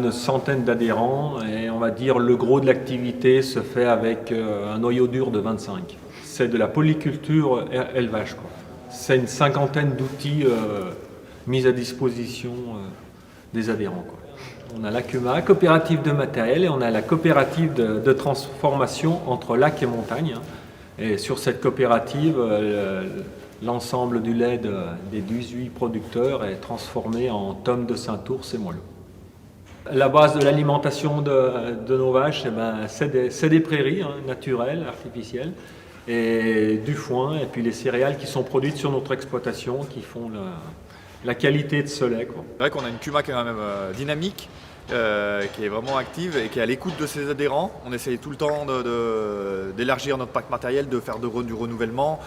une centaine d'adhérents et on va dire le gros de l'activité se fait avec un noyau dur de 25. C'est de la polyculture élevage, quoi. C'est une cinquantaine d'outils mis à disposition des adhérents, quoi. On a l'ACUMA, coopérative de matériel, et on a la coopérative de transformation entre lac et montagne. Et sur cette coopérative, l'ensemble du lait des 18 producteurs est transformé en tonnes de Saint-Ours et moelleux. La base de l'alimentation de nos vaches, eh ben, c'est des prairies naturelles, artificielles, et du foin, et puis les céréales qui sont produites sur notre exploitation, qui font la qualité de ce lait, quoi. C'est vrai qu'on a une CUMA qui est quand même dynamique, qui est vraiment active et qui est à l'écoute de ses adhérents. On essaye tout le temps d'élargir notre parc matériel, de faire du renouvellement.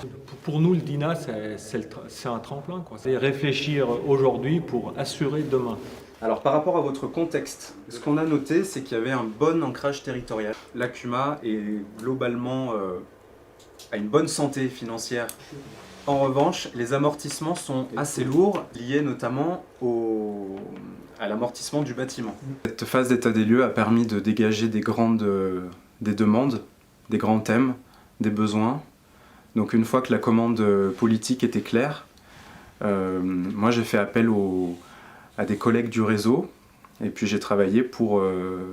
Pour nous, le DINA, c'est un tremplin, quoi. C'est réfléchir aujourd'hui pour assurer demain. Alors par rapport à votre contexte, ce qu'on a noté, c'est qu'il y avait un bon ancrage territorial. La CUMA est globalement à une bonne santé financière. En revanche, les amortissements sont assez lourds, liés notamment à l'amortissement du bâtiment. Cette phase d'état des lieux a permis de dégager des demandes, des grands thèmes, des besoins. Donc une fois que la commande politique était claire, moi j'ai fait appel à des collègues du réseau, et puis j'ai travaillé pour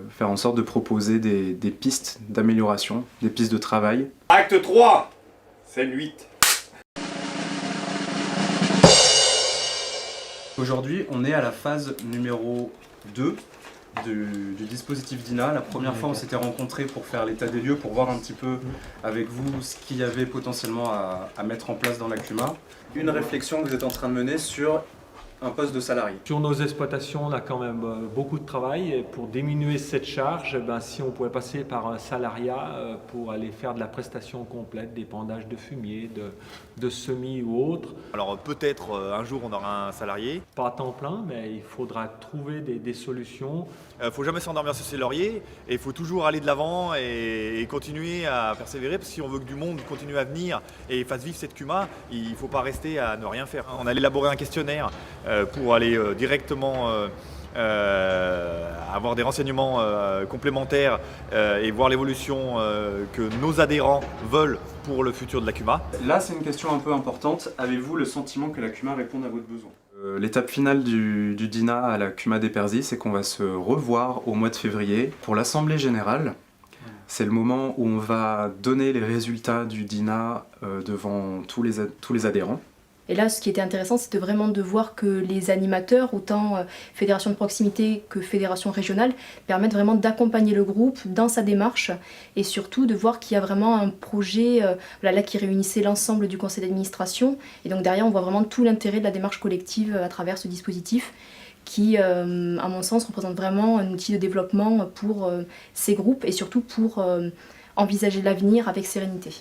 faire en sorte de proposer des pistes d'amélioration, des pistes de travail. Acte 3, scène 8. Aujourd'hui, on est à la phase numéro 2 du dispositif DINA. La première fois, on s'était rencontrés pour faire l'état des lieux, pour voir un petit peu avec vous ce qu'il y avait potentiellement à mettre en place dans la CUMA. Une réflexion que vous êtes en train de mener sur un poste de salarié. Sur nos exploitations, on a quand même beaucoup de travail, et pour diminuer cette charge, si on pouvait passer par un salariat pour aller faire de la prestation complète, d'épandage de fumier, de semis ou autre. Alors peut-être un jour on aura un salarié. Pas à temps plein, mais il faudra trouver des solutions. Faut jamais s'endormir sur ses lauriers, et il faut toujours aller de l'avant et continuer à persévérer, parce que si on veut que du monde continue à venir et fasse vivre cette CUMA, il ne faut pas rester à ne rien faire. On a élaboré un questionnaire pour aller directement avoir des renseignements complémentaires et voir l'évolution que nos adhérents veulent pour le futur de la CUMA. Là, c'est une question un peu importante. Avez-vous le sentiment que la CUMA réponde à votre besoin ? L'étape finale du DINA à la CUMA des Perzis, c'est qu'on va se revoir au mois de février pour l'Assemblée Générale. C'est le moment où on va donner les résultats du DINA devant tous les adhérents. Et là, ce qui était intéressant, c'était vraiment de voir que les animateurs, autant fédération de proximité que fédération régionale, permettent vraiment d'accompagner le groupe dans sa démarche, et surtout de voir qu'il y a vraiment un projet là qui réunissait l'ensemble du conseil d'administration. Et donc derrière, on voit vraiment tout l'intérêt de la démarche collective à travers ce dispositif qui, à mon sens, représente vraiment un outil de développement pour ces groupes et surtout pour envisager l'avenir avec sérénité.